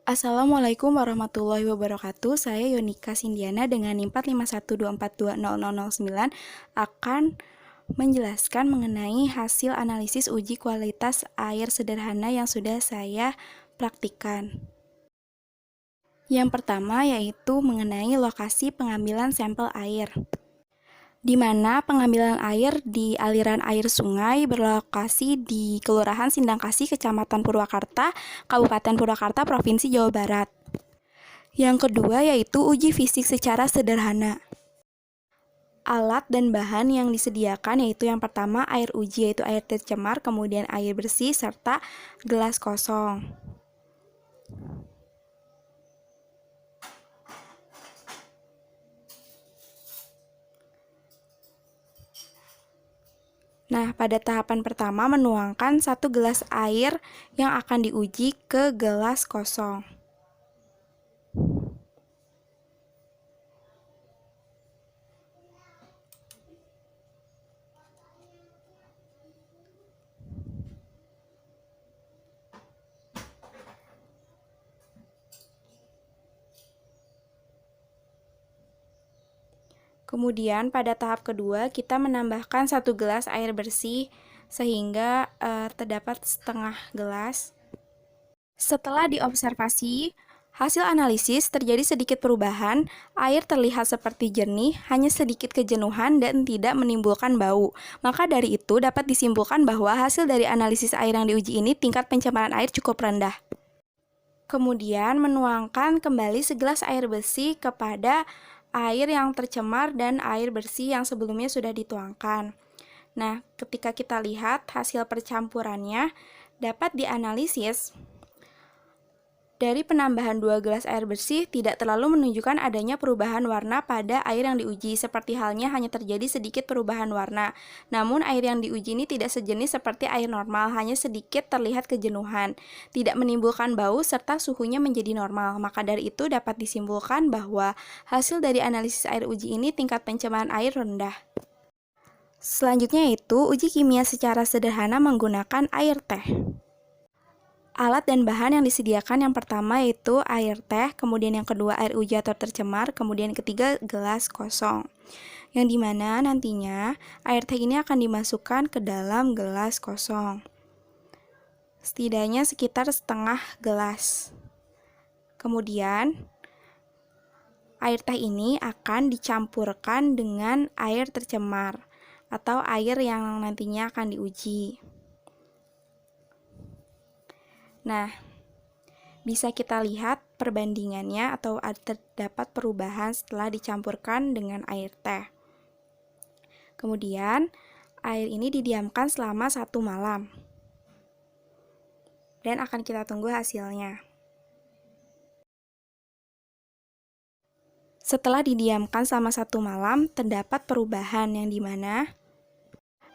Assalamualaikum warahmatullahi wabarakatuh. Saya Yonika Sindiana dengan NIM 45124200009 akan menjelaskan mengenai hasil analisis uji kualitas air sederhana yang sudah saya praktikkan. Yang pertama yaitu mengenai lokasi pengambilan sampel air, di mana pengambilan air di aliran air sungai berlokasi di Kelurahan Sindangkasih, Kecamatan Purwakarta, Kabupaten Purwakarta, Provinsi Jawa Barat. Yang kedua yaitu uji fisik secara sederhana. Alat dan bahan yang disediakan yaitu yang pertama air uji yaitu air tercemar, kemudian air bersih, serta gelas kosong. Nah, pada tahapan pertama menuangkan 1 gelas air yang akan diuji ke gelas kosong. Kemudian pada tahap kedua kita menambahkan 1 gelas air bersih sehingga terdapat setengah gelas. Setelah diobservasi, hasil analisis terjadi sedikit perubahan, air terlihat seperti jernih, hanya sedikit kejenuhan dan tidak menimbulkan bau. Maka dari itu dapat disimpulkan bahwa hasil dari analisis air yang diuji ini tingkat pencemaran air cukup rendah. Kemudian menuangkan kembali segelas air bersih kepada air yang tercemar dan air bersih yang sebelumnya sudah dituangkan. Nah, ketika kita lihat hasil percampurannya dapat dianalisis. Dari penambahan 2 gelas air bersih tidak terlalu menunjukkan adanya perubahan warna pada air yang diuji, seperti halnya hanya terjadi sedikit perubahan warna. Namun air yang diuji ini tidak sejenis seperti air normal, hanya sedikit terlihat kejenuhan, tidak menimbulkan bau serta suhunya menjadi normal. Maka dari itu dapat disimpulkan bahwa hasil dari analisis air uji ini tingkat pencemaran air rendah. Selanjutnya yaitu uji kimia secara sederhana menggunakan air teh. Alat dan bahan yang disediakan yang pertama yaitu air teh, kemudian yang kedua air uji atau tercemar, kemudian yang ketiga gelas kosong. Yang dimana nantinya air teh ini akan dimasukkan ke dalam gelas kosong. Setidaknya sekitar setengah gelas. Kemudian air teh ini akan dicampurkan dengan air tercemar atau air yang nantinya akan diuji. Nah, bisa kita lihat perbandingannya atau terdapat perubahan setelah dicampurkan dengan air teh. Kemudian, air ini didiamkan selama 1 malam. Dan akan kita tunggu hasilnya. Setelah didiamkan selama 1 malam, terdapat perubahan yang dimana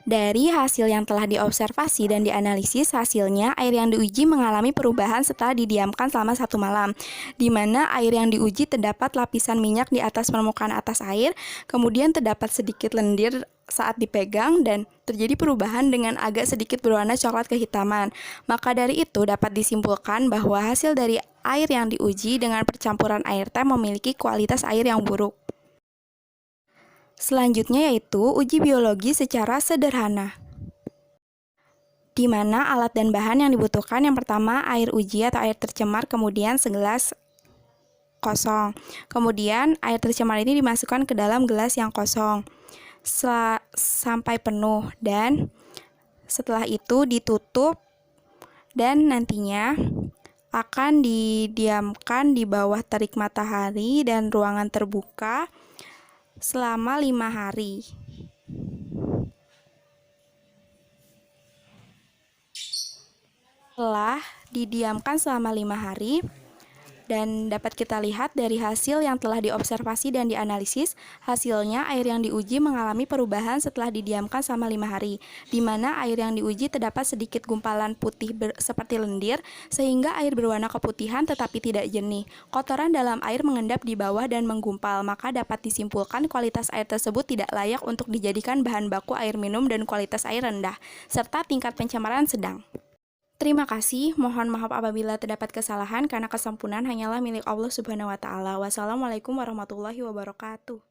dari hasil yang telah diobservasi dan dianalisis, hasilnya air yang diuji mengalami perubahan setelah didiamkan selama 1 malam, di mana air yang diuji terdapat lapisan minyak di atas permukaan atas air, kemudian terdapat sedikit lendir saat dipegang dan terjadi perubahan dengan agak sedikit berwarna coklat kehitaman. Maka dari itu dapat disimpulkan bahwa hasil dari air yang diuji dengan percampuran air teh memiliki kualitas air yang buruk. Selanjutnya yaitu uji biologi secara sederhana, di mana alat dan bahan yang dibutuhkan yang pertama air uji atau air tercemar, kemudian segelas kosong. Kemudian air tercemar ini dimasukkan ke dalam gelas yang kosong sampai penuh dan setelah itu ditutup dan nantinya akan didiamkan di bawah terik matahari dan ruangan terbuka selama 5 hari. Setelah didiamkan selama 5 hari, dan dapat kita lihat dari hasil yang telah diobservasi dan dianalisis, hasilnya air yang diuji mengalami perubahan setelah didiamkan selama 5 hari, di mana air yang diuji terdapat sedikit gumpalan putih seperti lendir, sehingga air berwarna keputihan tetapi tidak jernih. Kotoran dalam air mengendap di bawah dan menggumpal, maka dapat disimpulkan kualitas air tersebut tidak layak untuk dijadikan bahan baku air minum dan kualitas air rendah, serta tingkat pencemaran sedang. Terima kasih, mohon maaf apabila terdapat kesalahan karena kesempurnaan hanyalah milik Allah Subhanahu wa taala. Wassalamualaikum warahmatullahi wabarakatuh.